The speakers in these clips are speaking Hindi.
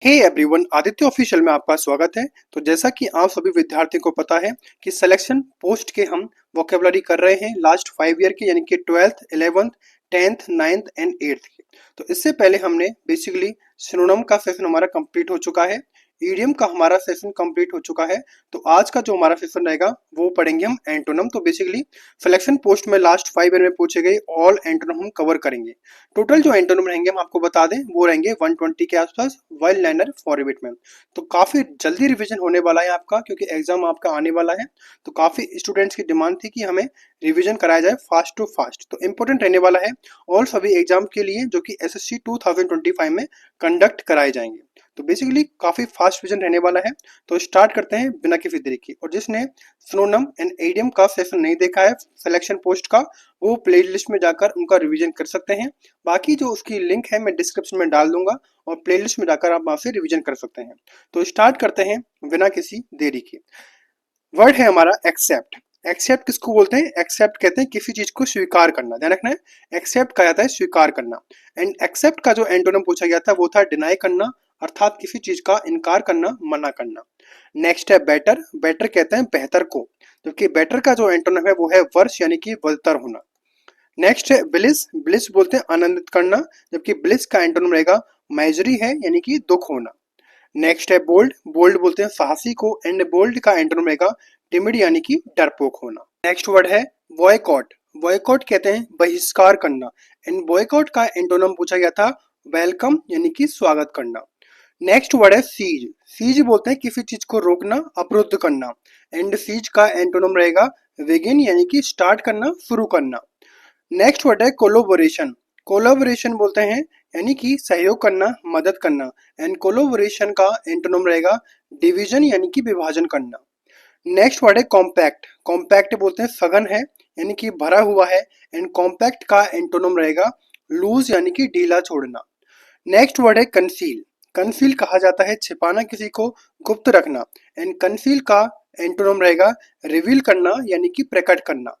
हे एवरीवन, आदित्य ऑफिशियल में आपका स्वागत है। तो जैसा कि आप सभी विद्यार्थियों को पता है कि सिलेक्शन पोस्ट के हम वोकेबलरी कर रहे हैं लास्ट 5 ईयर के, यानी कि 12th 11th 10th 9th and 8th के। तो इससे पहले हमने बेसिकली सिनोनिम का सेशन हमारा कंप्लीट हो चुका है, ईडियम का हमारा सेशन कंप्लीट हो चुका है। तो आज का जो हमारा सेशन रहेगा वो पढ़ेंगे हम एंटोनिम। तो बेसिकली सिलेक्शन पोस्ट में लास्ट 5 ईयर में पूछे गए ऑल एंटोनिम हम कवर करेंगे। टोटल जो एंटोनिम रहेंगे हम आपको बता दें वो रहेंगे 120 के आसपास, वेल लाइनर फॉर एबिट में। तो काफी जल्दी रिवीजन होने वाला है आपका, क्योंकि एग्जाम आपका आने वाला है। तो काफी स्टूडेंट्स की डिमांड थी कि हमें रिवीजन कराया जाए फास्ट टू फास्ट। तो इंपॉर्टेंट रहने वाला है और सभी एग्जाम के लिए जो कि एसएससी 2025 में कंडक्ट कराए जाएंगे। तो बेसिकली काफी फास्ट विजन रहने वाला है। तो स्टार्ट करते हैं बिना किसी देरी की। और जिसने सिनोनिम एंड एडियम का सेशन नहीं देखा है सिलेक्शन पोस्ट का, वो प्लेलिस्ट में जाकर उनका रिवीजन कर सकते हैं। बाकी जो उसकी लिंक है मैं डिस्क्रिप्शन में डाल दूंगा और प्लेलिस्ट में जाकर आप वहां से रिवीजन कर सकते हैं। तो स्टार्ट करते हैं बिना किसी देरी के। वर्ड है हमारा एक्सेप्ट। एक्सेप्ट किसको बोलते हैं? एक्सेप्ट कहते हैं किसी चीज को स्वीकार करना। ध्यान रखना है, एक्सेप्ट कहा जाता है स्वीकार करना। एंड एक्सेप्ट का जो एंटोनिम पूछा गया था वो था डिनाई करना, अर्थात किसी चीज का इनकार करना, मना करना। नेक्स्ट है बेटर। बेटर कहते हैं बेहतर को, जबकि बेटर का जो एंटोनिम है वो है वर्ष, यानी कि बदतर होना। नेक्स्ट है ब्लिस। ब्लिस बोलते हैं आनंदित करना, जबकि ब्लिस का एंटोनिम रहेगा माइजरी है, यानी कि दुख होना। नेक्स्ट है बोल्ड। बोल्ड बोलते हैं साहसी को, एंड बोल्ड का एंटोनिम रहेगा टिमिड, यानी कि डरपोक होना। नेक्स्ट वर्ड है बॉयकॉट। बॉयकॉट कहते हैं बहिष्कार करना, एंड बॉयकॉट का एंटोनिम पूछा गया था वेलकम, यानी कि स्वागत करना। नेक्स्ट वर्ड है सीज। सीज बोलते हैं किसी चीज को रोकना, अवरुद्ध करना, एंड सीज का एंटोनिम रहेगा बिगिन, यानी कि स्टार्ट करना, शुरू करना। नेक्स्ट वर्ड है कोलोबोरेशन। कोलोबोरेशन बोलते हैं यानी कि सहयोग करना, मदद करना, एंड कोलोबोरेशन का एंटोनिम रहेगा डिवीजन, यानी कि विभाजन करना। नेक्स्ट वर्ड है कॉम्पैक्ट। कॉम्पैक्ट बोलते हैं सघन है, यानी कि भरा हुआ है, एंड कॉम्पैक्ट का एंटोनिम रहेगा लूज, यानी कि ढीला छोड़ना। नेक्स्ट वर्ड है कंसील। कंसील कहा जाता है छिपाना, किसी को गुप्त रखना, एंड कंसील का एंटोनिम रहेगा रिवील करना, यानी कि प्रकट करना।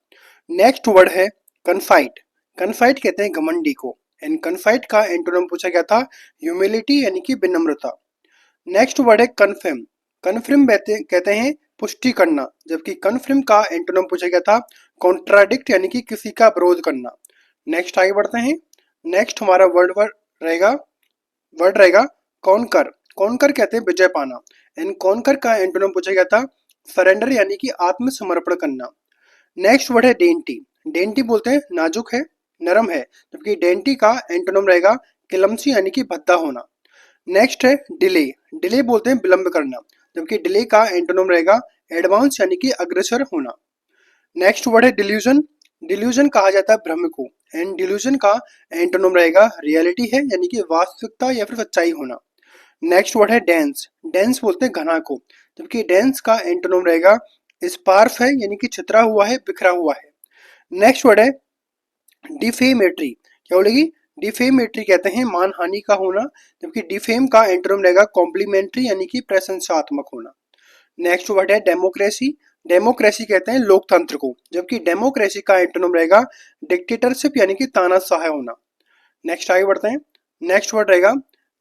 नेक्स्ट वर्ड है कन्फाइट। कन्फाइट कहते हैं घमंडी को, एंड कन्फाइट का एंटोनिम पूछा गया था ह्यूमिलिटी, यानी कि विनम्रता। नेक्स्ट वर्ड है कन्फर्म। कन्फर्म कहते हैं पुष्टि करना, जबकि कन्फर्म का एंटोनिम पूछा गया था कॉन्ट्राडिक्ट, यानी कि किसी का विरोध करना। नेक्स्ट आगे बढ़ते हैं। नेक्स्ट हमारा वर्ड रहेगा कॉन्कर। कॉन्कर कहते हैं विजय पाना, एंड कॉन्कर का एंटोनिम पूछा गया था सरेंडर, यानी कि आत्मसमर्पण करना। नेक्स्ट वर्ड है डेंटी। डेंटी बोलते हैं नाजुक है, नरम है, जबकि डेंटी का एंटोनिम रहेगा क्लमसी, यानी कि भद्दा होना। नेक्स्ट है डिले। डिले बोलते हैं विलंब करना, जबकि डिले का एंटोनिम रहेगा एडवांस, यानी कि अग्रसर होना। नेक्स्ट वर्ड है डिल्यूजन। डिल्यूजन कहा जाता है भ्रम को, एंड डिल्यूजन का एंटोनिम रहेगा रियलिटी है, यानी कि वास्तविकता या फिर सच्चाई होना। नेक्स्ट वर्ड है डेंस। डेंस बोलते हैं घना को, जबकि डेंस का एंटोनिम रहेगा स्पार्स है, यानी कि छितरा हुआ है, बिखरा हुआ है। नेक्स्ट वर्ड है डिफेमेटरी। क्या बोलेगी? डिफेमेटरी कहते हैं मानहानि का होना, जबकि डिफेम का एंटोनिम रहेगा कॉम्प्लीमेंट्री, यानी कि प्रशंसात्मक होना। नेक्स्ट वर्ड है डेमोक्रेसी। डेमोक्रेसी कहते हैं लोकतंत्र को, जबकि डेमोक्रेसी का एंटोनिम रहेगा डिक्टेटरशिप, यानी कि तानाशाह होना। नेक्स्ट आगे बढ़ते हैं। नेक्स्ट वर्ड रहेगा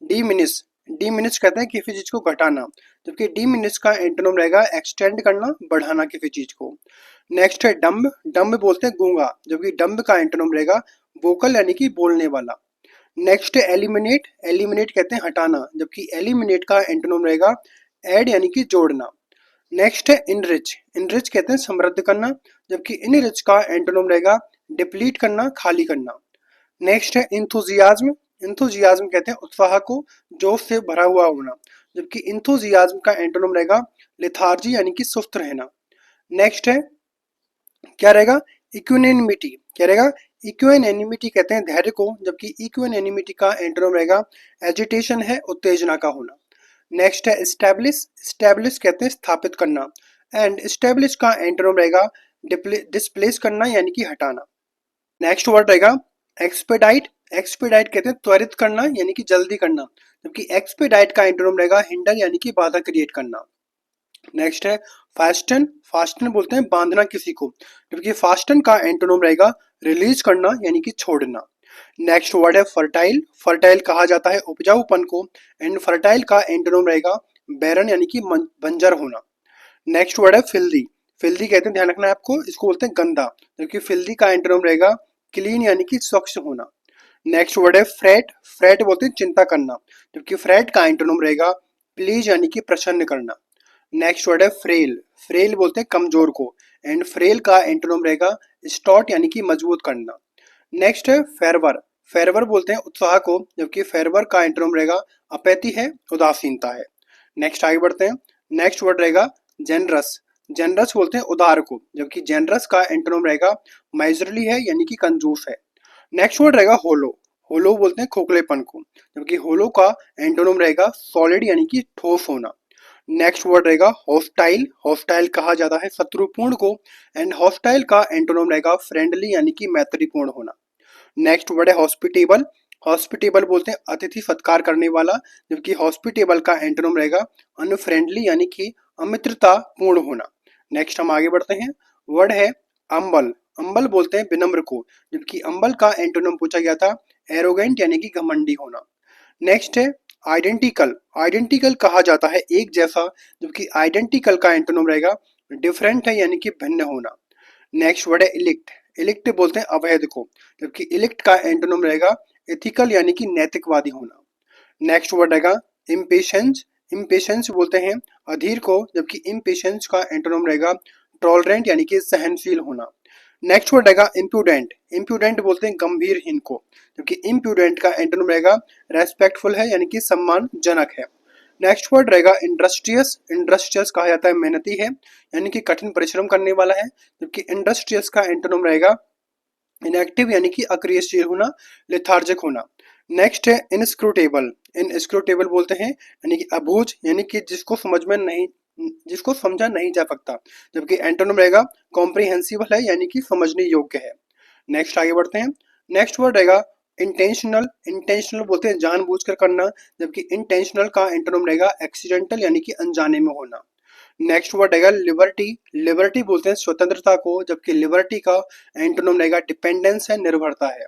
डिमिनिश। डिमिनिश कहते हैं किसी चीज को घटाना, जबकि डिमिनिश का एंटोनिम रहेगा एक्सटेंड करना, बढ़ाना किसी चीज को। नेक्स्ट है डम्ब। डम्ब बोलते हैं गूंगा, जबकि डम्ब का एंटोनिम रहेगा वोकल, यानी कि बोलने वाला। नेक्स्ट है एलिमिनेट। एलिमिनेट कहते हैं हटाना, जबकि एलिमिनेट का एंटोनिम रहेगा ऐड, यानी कि जोड़ना। नेक्स्ट है इनरिच। इनरिच कहते हैं समृद्ध करना, जबकि इनरिच का एंटोनिम रहेगा डिप्लीट करना, खाली करना। नेक्स्ट है इंथुजियाज्म। इंथुजियाज्म कहते हैं उत्साह को, जोश से भरा हुआ होना, जबकि इंथुजियाज्म का एंटोनिम रहेगा लेथार्जी, यानी कि सुस्त रहना। नेक्स्ट है क्या रहेगा? इक्विनेमिटी। क्या रहेगा? इक्विनेमिटी कहते हैं धैर्य को, जबकि इक्विनेमिटी का एंटोनिम रहेगा एजिटेशन है, उत्तेजना का होना। नेक्स्ट है स्टैब्लिश। स्टैब्लिश कहते हैं स्थापित करना, एंड स्टैब्लिश का एंटोनिम रहेगा डिस्प्लेस करना, यानी कि हटाना। नेक्स्ट वर्ड रहेगा एक्सपेडाइट। एक्सपेडाइट कहते हैं त्वरित करना, यानी कि जल्दी करना, जबकि एक्सपेडाइट का एंटोनिम रहेगा हिंडर, यानी कि बाधा क्रिएट करना। नेक्स्ट है फास्टन। फास्टन बोलते हैं बांधना किसी को, जबकि फास्टन का एंटोनिम रहेगा रिलीज करना, यानी कि छोड़ना। नेक्स्ट वर्ड है फर्टाइल। फर्टाइल कहा जाता है उपजाऊपन को, एंड फर्टाइल का एंटोनिम रहेगा बैरन यानी कि बंजर होना। नेक्स्ट वर्ड है फिल्दी। फिल्दी कहते हैं, ध्यान रखना है आपको, इसको बोलते हैं गंदा, जबकि फिल्दी का एंटोनिम रहेगा क्लीन यानी कि स्वच्छ होना। नेक्स्ट वर्ड है फ्रेट। फ्रेट बोलते हैं चिंता करना, जबकि फ्रेट का एंटोनिम रहेगा प्लीज यानी कि प्रसन्न करना। नेक्स्ट वर्ड है फ्रेल। फ्रेल बोलते हैं कमजोर को, एंड फ्रेल का एंटोनिम रहेगा स्टॉट यानी कि मजबूत करना। नेक्स्ट है फेरवर। फेरवर बोलते हैं उत्साह को, जबकि फेरवर का एंटोनिम रहेगा अपैथी है, उदासीनता है। नेक्स्ट आगे बढ़ते हैं। नेक्स्ट वर्ड रहेगा जेनरस। जेनरस बोलते हैं उदार को, जबकि जेनरस का एंटोनिम रहेगा माइजरली है यानी कि कंजूस है। नेक्स्ट वर्ड रहेगा होलो। होलो बोलते हैं खोखलेपन को, जबकि होलो का एंटोनिम रहेगा सॉलिड यानी कि ठोस होना। नेक्स्ट वर्ड रहेगा हॉस्टाइल। हॉस्टाइल कहा जाता है शत्रुपूर्ण को, एंड हॉस्टाइल का एंटोनिम रहेगा फ्रेंडली यानी कि मैत्रीपूर्ण होना। नेक्स्ट वर्ड है हॉस्पिटेबल। हॉस्पिटेबल बोलते हैं अतिथि सत्कार करने वाला, जबकि हॉस्पिटेबल का एंटोनिम रहेगा अनफ्रेंडली यानी कि अमित्रता पूर्ण होना। नेक्स्ट हम आगे बढ़ते हैं। वर्ड है अम्बल। अम्बल बोलते हैं विनम्र को, जबकि अम्बल का एंटोनिम पूछा गया था एरोगेंट यानी कि घमंडी होना। नेक्स्ट है आइडेंटिकल। आइडेंटिकल कहा जाता है एक जैसा, जबकि आइडेंटिकल का एंटोनिम रहेगा डिफरेंट है यानी कि भिन्न होना। नेक्स्ट वर्ड है इलिक्ट। इलिक्ट बोलते हैं अवैध को, जबकि इलिक्ट का एंटोनिम रहेगा एथिकल यानी कि नैतिकवादी होना। नेक्स्ट वर्ड रहेगा इम्पेशंस। इम्पेशंस बोलते हैं अधीर को, जबकि इम्पेशंस का एंटोनिम रहेगा टॉलरेंट यानी कि सहनशील होना। नेक्स्ट वर्ड रहेगा इम्प्यूडेंट। इम्प्यूडेंट बोलते हैं गंभीरहीन को, जबकि इम्प्यूडेंट का एंटोनिम रहेगा रेस्पेक्टफुल है यानी कि सम्मानजनक है। नेक्स्ट वर्ड रहेगा इंडस्ट्रियस। इंडस्ट्रियस कहा जाता है मेहनती है यानी कि कठिन परिश्रम करने वाला है, जबकि इंडस्ट्रियस का एंटोनिम रहेगा इनएक्टिव यानी कि अक्रियशील होना, लेथार्जिक होना। नेक्स्ट है इनस्क्रूटेबल। इनस्क्रूटेबल बोलते हैं यानी कि अबूझ यानी कि जिसको समझा नहीं जा सकता, जबकि एंटोनिम रहेगा कॉम्प्रिहेंसिबल है यानी कि समझने योग्य है। नेक्स्ट आगे बढ़ते हैं। नेक्स्ट वर्ड रहेगा इंटेंशनल। इंटेंशनल बोलते हैं जानबूझकर करना, जबकि इंटेंशनल का एंटोनिम रहेगा एक्सीडेंटल यानी कि अनजाने में होना। नेक्स्ट वर्ड रहेगा लिबर्टी। लिबर्टी बोलते हैं स्वतंत्रता को, जबकि लिबर्टी का एंटोनिम रहेगा डिपेंडेंस है, निर्भरता है।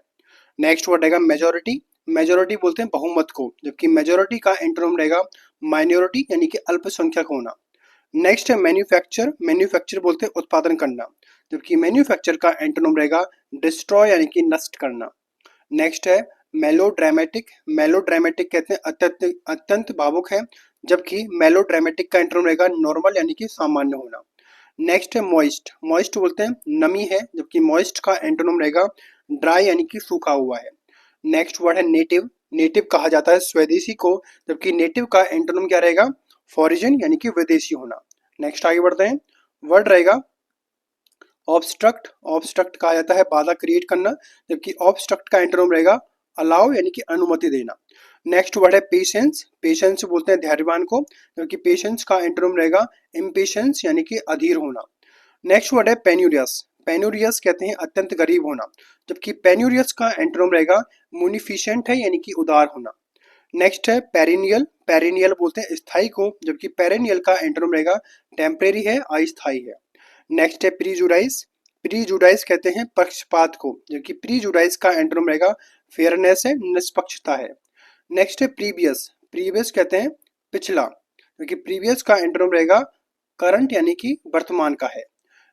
नेक्स्ट वर्ड रहेगा मेजोरिटी। मेजोरिटी बोलते हैं बहुमत को, जबकि मेजोरिटी का एंटोनिम रहेगा माइनॉरिटी यानी कि अल्पसंख्यक होना। नेक्स्ट है मैन्युफैक्चर। मैन्युफैक्चर बोलते हैं उत्पादन करना, जबकि मैन्युफैक्चर का एंटोनिम रहेगा डिस्ट्रॉय यानी कि नष्ट करना। नेक्स्ट है मेलोड्रामेटिक। मेलोड्रामेटिक कहते हैं अत्यंत अत्यंत भावुक है, जबकि मेलोड्रामेटिक का एंटोनिम रहेगा नॉर्मल यानी कि सामान्य होना। नेक्स्ट है मॉइस्ट। मॉइस्ट बोलते हैं नमी है, जबकि मॉइस्ट का एंटोनिम रहेगा ड्राई यानी कि सूखा हुआ है। नेक्स्ट वर्ड है नेटिव। नेटिव कहा जाता है स्वदेशी को, जबकि नेटिव का एंटोनिम क्या रहेगा फॉरिजन यानी कि विदेशी होना। नेक्स्ट आगे बढ़ते हैं। वर्ड रहेगा ऑब्स्ट्रक्ट। ऑब्स्ट्रक्ट कहा जाता है बाधा क्रिएट करना, जबकि ऑब्स्ट्रक्ट का एंटोनिम रहेगा अलाउ यानी कि अनुमति देना। नेक्स्ट वर्ड है पेशेंस। पेशेंस बोलते हैं धैर्यवान को, जबकि पेशेंस का एंटोनिम रहेगा इम्पेशेंस यानी कि अधीर होना। नेक्स्ट वर्ड है पेन्यूरियस। पेन्यूरियस कहते हैं अत्यंत गरीब होना, जबकि पेन्यूरियस का एंटोनिम रहेगा मुनिफिशेंट है यानी कि उदार होना। नेक्स्ट है पेरिनियल। पेरिनियल बोलते हैं स्थायी को, जबकि पेरिनियल का एंटोनिम रहेगा टेम्परेरी है, अस्थायी है। नेक्स्ट है प्रीजुडाइस। प्रीजुडाइस कहते हैं पक्षपात को, जबकि प्रीजुडाइस का एंटोनिम रहेगा फेयरनेस है, निष्पक्षता है। नेक्स्ट है प्रीवियस। प्रीवियस कहते हैं पिछला, क्योंकि प्रीवियस का एंटोनिम रहेगा करंट यानी कि वर्तमान का है।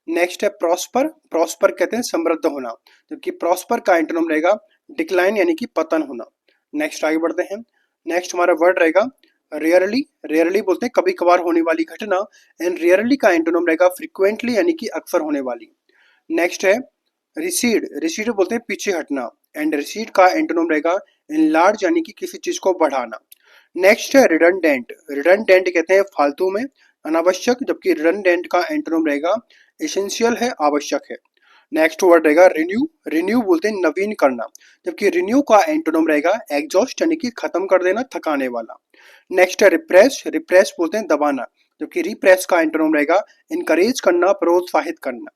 नेक्स्ट है प्रॉस्पर। प्रॉस्पर कहते हैं समृद्ध होना, जबकि प्रॉस्पर का एंटोनिम रहेगा डिक्लाइन यानी कि पतन होना। नेक्स्ट आगे बढ़ते हैं। नेक्स्ट हमारा वर्ड रहेगा रेयरली। रेयरली बोलते हैं कभी कभार होने वाली घटना, एंड रेयरली का एंटोनिम रहेगा फ्रिक्वेंटली यानी कि अक्सर होने वाली। नेक्स्ट है रिसीड। रिसीड बोलते हैं पीछे हटना, एंड रिसीड का एंटोनिम रहेगा इनलार्ज यानी कि किसी चीज को बढ़ाना। नेक्स्ट है रिडंडेंट। रिडंडेंट कहते हैं फालतू में, अनावश्यक, जबकि रिडंडेंट का एंटोनिम रहेगा एसेंशियल है, आवश्यक है। नेक्स्ट वर्ड रहेगा रिन्यू। रिन्यू बोलते हैं नवीन करना, जबकि रिन्यू का एंटोनिम रहेगा एग्जॉस्ट यानी कि खत्म कर देना, थकाने वाला। नेक्स्ट है रिप्रेस। रिप्रेस बोलते हैं दबाना, जबकि रिप्रेस का एंटोनिम रहेगा इनकरेज करना, प्रोत्साहित करना।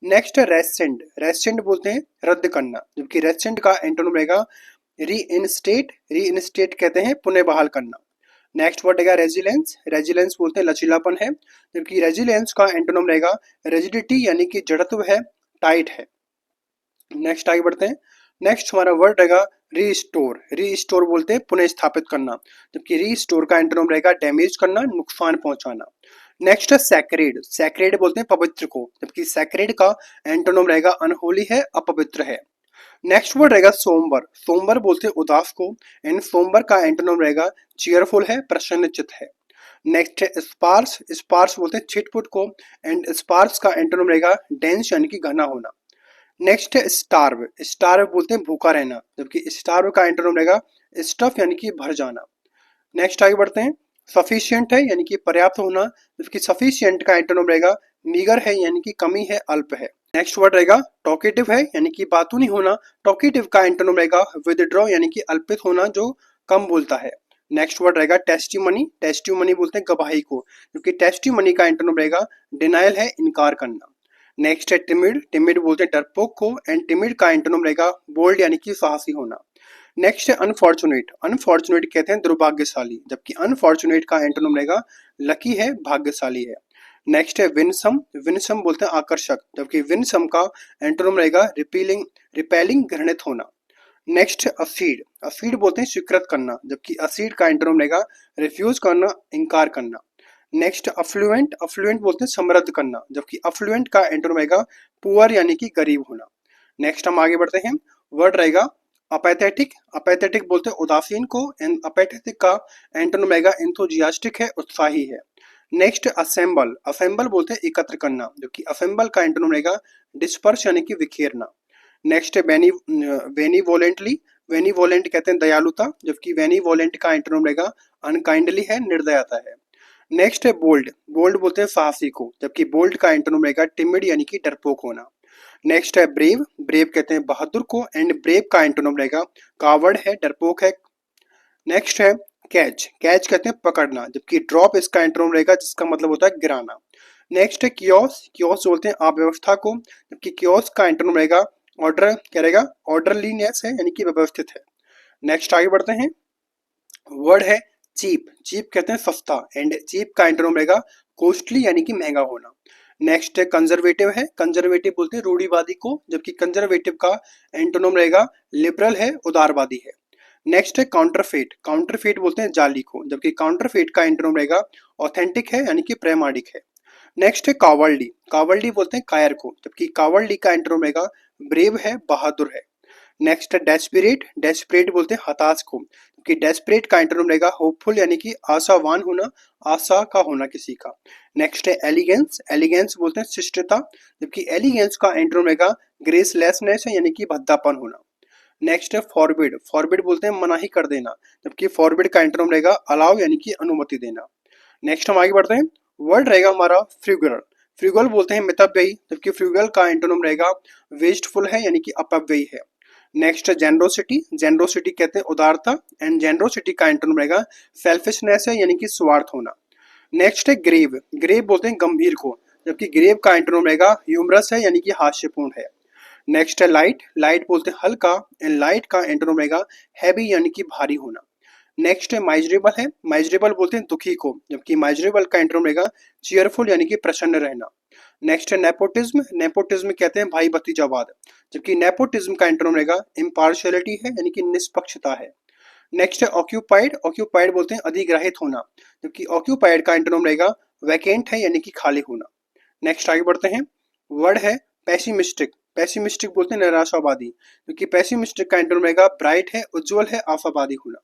नेक्स्ट है रेसेंट। रेसेंट बोलते हैं रद्द करना, जबकि रेसेंट का एंटोनिम रहेगा री इनस्टेट। री इनस्टेट कहते हैं पुनः बहाल करना। नेक्स्ट वर्ड रहेगा रेजिलेंस। रेजिलेंस बोलते हैं लचीलापन है, जबकि रेजिलेंस का एंटोनिम रहेगा रिजिडिटी यानी कि जड़त्व है, टाइट है। नेक्स्ट आगे बढ़ते हैं। नेक्स्ट हमारा वर्ड रहेगा रीस्टोर। रीस्टोर बोलते हैं पुनः स्थापित करना, जबकि रीस्टोर का एंटोनिम रहेगा डैमेज करना, नुकसान पहुंचाना। नेक्स्ट है सैक्रेड। सैक्रेड बोलते हैं पवित्र को, जबकि सैक्रेड का एंटोनिम रहेगा अनहोली है, अपवित्र है। नेक्स्ट वर्ड रहेगा सोमवार। सोमवार बोलते हैं उदास को, एंड सोमवार का एंटोनिम रहेगा चीयरफुल है, प्रसन्नचित्त है। नेक्स्ट है स्पार्स। स्पार्स बोलते हैं छिटपुट को, एंड स्पार्स का एंटोनिम रहेगा डेंस यानी कि घना होना। नेक्स्ट है स्टार्व। स्टार्व बोलते हैं भूखा रहना, जबकि स्टार्व का एंटोनिम रहेगा स्टफ यानी कि भर जाना। नेक्स्ट आगे बढ़ते हैं। सफिशिएंट है यानी कि पर्याप्त होना, जबकि सफिशिएंट का एंटोनिम रहेगा मीगर है यानी कि कमी है, अल्प है। नेक्स्ट वर्ड रहेगा टॉकेटिव है यानी कि बातूनी होना। टॉकेटिव का एंटोनिम रहेगा विदड्रॉ यानी कि अल्पित होना, जो कम बोलता है। नेक्स्ट वर्ड रहेगा टेस्टिमनी। टेस्टिमनी बोलते हैं गवाही को, क्योंकि टेस्टिमनी का एंटोनिम रहेगा डिनायल है, इनकार करना। नेक्स्ट है टिमिड। टिमिड बोलते हैं डरपोक को, एंड टिमिड का एंटोनिम रहेगा बोल्ड यानी कि साहसी होना। नेक्स्ट है अनफॉर्चुनेट। अनफॉर्चुनेट कहते हैं दुर्भाग्यशाली, जबकि अनफॉर्चुनेट का एंटोनिम रहेगा लकी है, भाग्यशाली है। नेक्स्ट है विनसम। विनसम बोलते हैं आकर्षक, जबकि विनसम का एंटोनिम रहेगा रिपीलिंग, रिपेलिंग, घृणित होना। नेक्स्ट है असीड। असीड बोलते हैं स्वीकृत करना, जबकि असीड का एंटोनिम रहेगा रिफ्यूज करना, इनकार करना। Next affluent. अफ्लुएंट बोलते हैं समृद्ध करना, जबकि अफ्लुएंट का एंटोनिम रहेगा पुअर यानी कि गरीब होना। नेक्स्ट हम आगे बढ़ते हैं। वर्ड रहेगा अपैथेटिक। अपैथेटिक बोलते हैं उदासीन को, एंड अपैथेटिक का एंटोनिम रहेगा एंथुजियास्टिक है, उत्साही है। Next assemble. असेंबल बोलते हैं एकत्र करना, जबकि असेंबल का एंटोनिम रहेगा डिस्पर्स यानी कि बिखेरना। नेक्स्ट है वेनिवोलेंटली। वेनिवोलेंट कहते हैं दयालुता, जबकि वेनिवोलेंट का एंटोनिम रहेगा अनकाइंडली है, निर्दयता है। नेक्स्ट है बोल्ड। बोल्ड बोलते हैं साहसी को, जबकि बोल्ड का एंटोनिम रहेगा टिमिड यानी कि डरपोक होना। नेक्स्ट है ब्रेव। ब्रेव कहते हैं बहादुर को, एंड ब्रेव का एंटोनिम रहेगा कावर्ड है, डरपोक है। नेक्स्ट है कैच। कैच कहते हैं पकड़ना, जबकि ड्रॉप इसका एंटोनिम रहेगा जिसका मतलब होता है गिराना। नेक्स्ट है कियोस। कियोस बोलते हैं अव्यवस्था को, जबकि कियोस का एंटोनिम रहेगा ऑर्डर, क्या रहेगा ऑर्डरलीनेस है यानी कि व्यवस्थित है। नेक्स्ट आगे बढ़ते हैं। वर्ड है चीप। चीप कहते हैं सस्ता, एंड चीप का एंटोनिम रहेगा कॉस्टली यानी कि महंगा होना। नेक्स्ट है कंजर्वेटिव है। कंजर्वेटिव बोलते हैं रूढ़िवादी को, जबकि कंजर्वेटिव का एंटोनिम रहेगा लिबरल है, उदारवादी है। नेक्स्ट है काउंटरफेट। काउंटरफेट बोलते हैं जाली को, जबकि काउंटरफेट का एंटोनिम रहेगा ऑथेंटिक है यानी कि प्रामाणिक है। नेक्स्ट है कावर्डी। कावर्डी बोलते हैं कायर को, जबकि कावर्डी का एंटोनिम रहेगा ब्रेव है, बहादुर है। नेक्स्ट है डेस्परेट। डेस्परेट बोलते हैं हताश को, कि डेस्परेट का एंटोनिम रहेगा होपफुल यानी कि आशावान होना, आशा का होना किसी का। नेक्स्ट है एलिगेंस। एलिगेंस बोलते हैं शिष्टता, जबकि एलिगेंस का एंटोनिम रहेगा ग्रेसलेसनेस है यानी कि भद्दापन होना। नेक्स्ट है फॉरबिड। फॉरबिड बोलते हैं मनाही कर देना, जबकि फॉरबिड का एंटोनिम रहेगा अलाउ यानी कि अनुमति देना। नेक्स्ट हम आगे बढ़ते हैं। वर्ड रहेगा हमारा फ्रूगल। फ्रूगल बोलते हैं मितव्ययी, जबकि फ्रूगल का एंटोनिम रहेगा वेस्टफुल है यानी कि अपव्ययी है। नेक्स्ट है जेनरोसिटी। जेनरोसिटी कहते हैं उदारता, एंड जेनरोसिटी का एंटोनिम रहेगा सेल्फिशनेस है यानी कि स्वार्थ होना। नेक्स्ट है ग्रेव। ग्रेव बोलते हैं गंभीर को, जबकि ग्रेव का एंटोनिम रहेगा ह्यूमरस है यानी कि हास्यपूर्ण है। नेक्स्ट है लाइट। लाइट बोलते हैं हल्का, एंड लाइट का एंटोनिम रहेगा हैवी यानी कि भारी होना। नेक्स्ट है माइजरेबल है। माइजरेबल बोलते हैं दुखी को, जबकि माइजरेबल का एंटोनिम रहेगा चीयरफुल यानी कि प्रसन्न रहना। नेक्स्ट है नेपोटिज्म। नेपोटिज्म कहते हैं भाई भतीजावाद, जबकि नेपोटिज्म का एंटोनिम रहेगा इम्पार्शियलिटी है यानी कि निष्पक्षता है। नेक्स्ट है ऑक्यूपाइड। ऑक्यूपाइड बोलते हैं अधिग्रहित होना, जबकि ऑक्यूपाइड का एंटोनिम रहेगा वैकेंट है यानी कि खाली होना। नेक्स्ट आगे बढ़ते हैं। वर्ड है पेसिमिस्टिक। पेसिमिस्टिक बोलते हैं निराशावादी, क्योंकि पेसिमिस्टिक का एंटोनिम रहेगा ब्राइट है, उज्जवल है, आशावादी होना।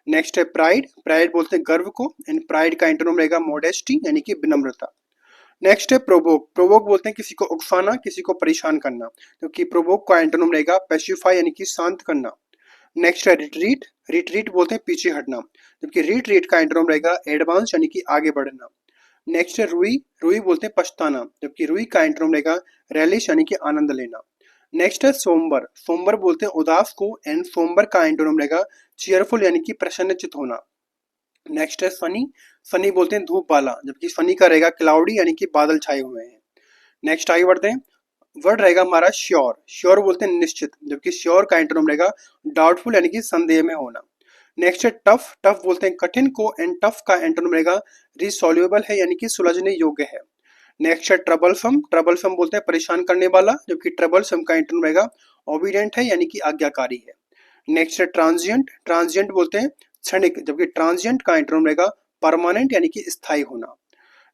नेक्स्ट है प्राइड। प्राइड बोलते हैं गर्व को, एंड प्राइड का एंटोनिम रहेगा मॉडेस्टी यानी कि विनम्रता। नेक्स्ट है प्रोवोक। प्रोवोक बोलते हैं किसी को उकसाना, किसी को परेशान करना, क्योंकि प्रोवोक का एंटोनिम रहेगा पैसिफाई यानी कि शांत करना। नेक्स्ट है रिट्रीट। रिट्रीट बोलते हैं पीछे हटना, जबकि रिट्रीट का एंटोनिम रहेगा एडवांस यानी कि आगे बढ़ना। नेक्स्ट है रुई। रुई बोलते हैं पछताना, जबकि रुई का एंटोनिम रहेगा रैलिश यानी कि आनंद लेना। नेक्स्ट है सोमबर। सोमबर बोलते हैं उदास को, एंड सोमबर का एंटोनिम रहेगा चीयरफुल यानी कि प्रसन्नचित्त होना। नेक्स्ट है सनी। सनी बोलते हैं धूप वाला, जबकि सनी का रहेगा क्लाउडी यानी कि बादल छाए हुए हैं। नेक्स्ट आगे बढ़ते हैं। वर्ड रहेगा हमारा श्योर। श्योर बोलते हैं निश्चित, जबकि श्योर का एंटोनिम रहेगा डाउटफुल यानी कि संदेह में होना। नेक्स्ट है टफ। टफ बोलते हैं कठिन को, एंड टफ का एंटोनिम रहेगा रिसॉल्वेबल है यानी कि सुलझने योग्य है। नेक्स्ट है ट्रबलसम। ट्रबलसम बोलते हैं परेशान करने वाला, जबकि ट्रबलसम का एंटोनिम रहेगा ओबीडिएंट है यानी कि आज्ञाकारी है। नेक्स्ट है ट्रांजिएंट, ट्रांजिएंट बोलते हैं क्षणिक, जबकि ट्रांजिएंट का एंटोनिम रहेगा परमानेंट यानी कि स्थायी होना।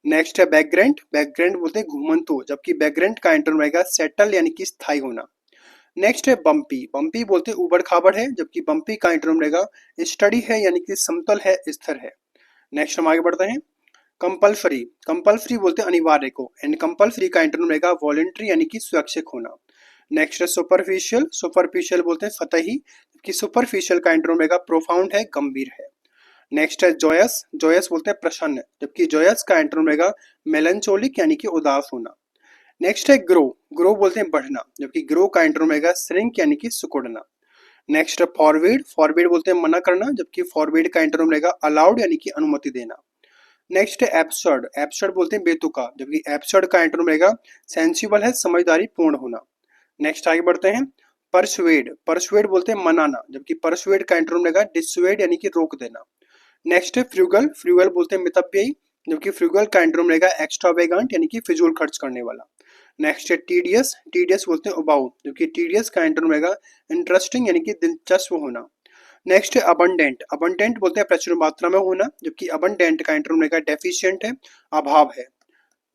नेक्स्ट है बैकग्राउंड, बैकग्राउंड बोलते हैं घुमंतु, जबकि बैकग्राउंड का एंटोनिम रहेगा सेटल यानी कि स्थायी होना। नेक्स्ट है बम्पी, बम्पी बोलते हैं उबड़ खाबड़ है, जबकि बम्पी का एंटोनिम रहेगा स्टडी है यानी कि समतल है, स्थिर है। नेक्स्ट हम आगे बढ़ते हैं। कंपल्सरी, कंपल्सरी बोलते हैं अनिवार्य को, एंड कंपल्सरी का एंटोनिम रहेगा वॉलंटरी यानी कि स्वैच्छिक होना। नेक्स्ट है सुपरफिशियल, सुपरफिशियल बोलते हैं सतही, जबकि सुपरफिशियल का एंटोनिम रहेगा प्रोफाउंड है, गंभीर है। नेक्स्ट है जॉयस, जॉयस बोलते हैं प्रसन्न, जबकि जॉयस का एंटोनिम रहेगा मेलंचोलिक यानी कि उदास होना। नेक्स्ट है ग्रो, ग्रो बोलते हैं बढ़ना, जबकि ग्रो का एंटोनिम रहेगा श्रिंक यानी कि सिकुड़ना। नेक्स्ट है फॉरवर्ड, फॉरवर्ड बोलते हैं मना करना, जबकि फॉरवर्ड का एंटोनिम रहेगा अलाउड यानी कि अनुमति देना। नेक्स्ट है एब्सर्ड, एब्सर्ड बोलते हैं बेतुका, जबकि एब्सर्ड का एंटोनिम रहेगा सेंसिबल है, समझदारी पूर्ण होना। नेक्स्ट आगे बढ़ते हैं। परसुएड, परसुएड बोलते हैं मनाना, जबकि परसुएड का एंटोनिम रहेगा डिसुएड यानी कि रोक देना। नेक्स्ट है फ्रूगल, फ्रूगल बोलते हैं मितव्ययी, जबकि फ्रूगल का एंटोनिम रहेगा एक्स्ट्रावेगेंट यानी कि फिजूल खर्च करने वाला। नेक्स्ट है टीडियस, टीडियस बोलते हैं उबाऊ, जबकि टीडियस का एंटोनिम रहेगा इंटरेस्टिंग यानी कि दिलचस्प होना। नेक्स्ट है अबंडेंट, अबंडेंट बोलते हैं प्रचुर मात्रा में होना, जबकि अबंडेंट का एंटोनिम रहेगा डेफिशिएंट है, अभाव है।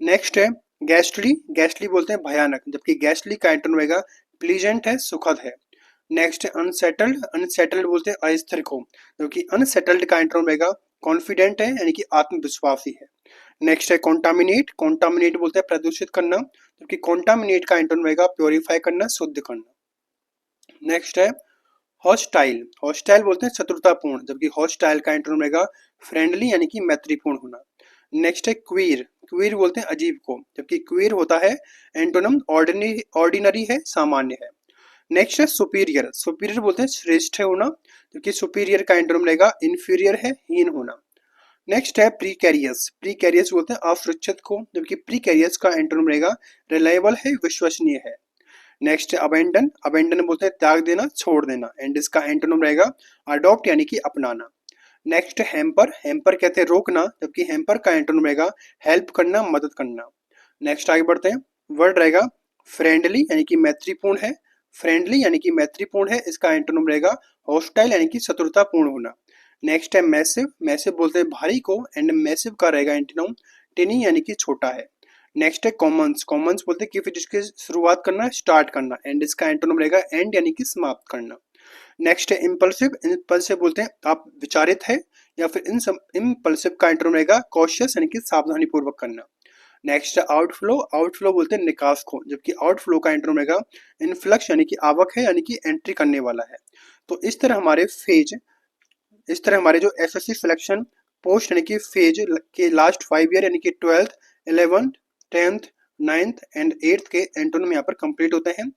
नेक्स्ट है गैस्टली, गैस्टली बोलते हैं भयानक, जबकि गैस्टली का एंटोनिम रहेगा प्लीजेंट है, सुखद है। नेक्स्ट है अनसेटल्ड, अनसेटल्ड बोलते हैं अस्थिर को, जबकि अनसेटल्ड का एंटोनिम रहेगा कॉन्फिडेंट है यानी कि आत्मविश्वासी है। नेक्स्ट है कॉन्टामिनेट, कॉन्टामिनेट बोलते हैं प्रदूषित करना, जबकि कॉन्टामिनेट का एंटोनिम रहेगा प्योरीफाई करना, शुद्ध करना। नेक्स्ट है हॉस्टाइल, हॉस्टाइल बोलते हैं शत्रुतापूर्ण, जबकि हॉस्टाइल का एंटोनिम रहेगा फ्रेंडली यानी कि मैत्रीपूर्ण होना। नेक्स्ट है क्वीर, क्वीर बोलते हैं अजीब को, जबकि क्वीर होता है एंटोनिम ऑर्डिनरी, ऑर्डिनरी है, सामान्य है। नेक्स्ट है सुपीरियर, सुपीरियर बोलते हैं श्रेष्ठ होना, जबकि सुपीरियर का एंटोनिम रहेगा इंफीरियर है, हीन होना। नेक्स्ट है प्रीकैरियस, प्रीकैरियस बोलते हैं असुरक्षित को, जबकि प्रीकैरियस का एंटोनिम रहेगा रिलायबल है, विश्वसनीय है। नेक्स्ट है अबेंडन, अबेंडन बोलते हैं त्याग देना, छोड़ देना, एंड इसका एंटोनिम रहेगा अडॉप्ट यानी कि अपनाना। नेक्स्ट है हैम्पर, हैम्पर कहते हैं रोकना, जबकि हैम्पर का एंटोनिम रहेगा हेल्प करना, मदद करना। नेक्स्ट आगे बढ़ते हैं। वर्ड रहेगा फ्रेंडली यानी कि मैत्रीपूर्ण है, फ्रेंडली यानी कि मैत्रीपूर्ण है, इसका एंटोनिम रहेगा हॉस्टाइल यानी कि शत्रुतापूर्ण होना। नेक्स्ट है मैसिव, मैसिव बोलते हैं भारी को, एंड मैसिव का रहेगा एंटोनिम टिनी यानी कि छोटा है। नेक्स्ट है कॉमन्स, कॉमन्स बोलते हैं कि फिर जिसकी शुरुआत करना, स्टार्ट करना, एंड इसका एंटोनिम रहेगा एंड यानी कि समाप्त करना। नेक्स्ट है इम्पल्सिव, इम्पल्सिव बोलते हैं आप विचारित है, या फिर इम्पल्सिव का एंटोनिम रहेगा कॉशियस यानी कि सावधानी पूर्वक करना। नेक्स्ट है आउटफ्लो, आउटफ्लो बोलते हैं निकास को, जबकि आउटफ्लो का एंटोनिम रहेगा इनफ्लक्स यानी कि आवक है, यानी कि एंट्री करने वाला है। तो इस तरह हमारे फेज, इस तरह हमारे जो एसएससी सिलेक्शन पोस्ट यानी कि फेज के लास्ट 5 ईयर यानी कि 12th 11th 10th 9th and 8th के एंटोनिम यहाँ पर कंप्लीट होते हैं।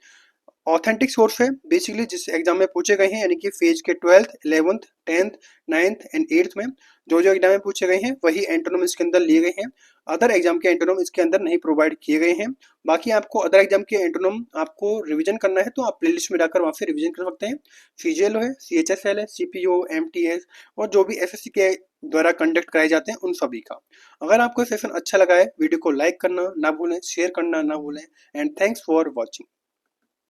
ऑथेंटिक सोर्स है बेसिकली जिस एग्जाम में पूछे गए हैं, यानी कि फेज के 12th 11th 10th 9th and 8th में जो जो एग्जाम में पूछे गए हैं वही एंटोनिम इसके अंदर लिए गए हैं। अदर एग्जाम के एंटोनिम इसके अंदर नहीं प्रोवाइड किए गए हैं। बाकी आपको अदर एग्जाम के एंटोनिम आपको रिवीजन करना है तो आप प्लेलिस्ट में जाकर वहाँ से रिवीजन कर सकते हैं। सीजीएल है, सीएचएसएल है, सीपीओ, एमटीएस और जो भी एसएससी के द्वारा कंडक्ट कराए जाते हैं उन सभी का। अगर आपको सेशन अच्छा लगा है, वीडियो को लाइक करना ना भूलें, शेयर करना ना भूलें, एंड थैंक्स फॉर वॉचिंग।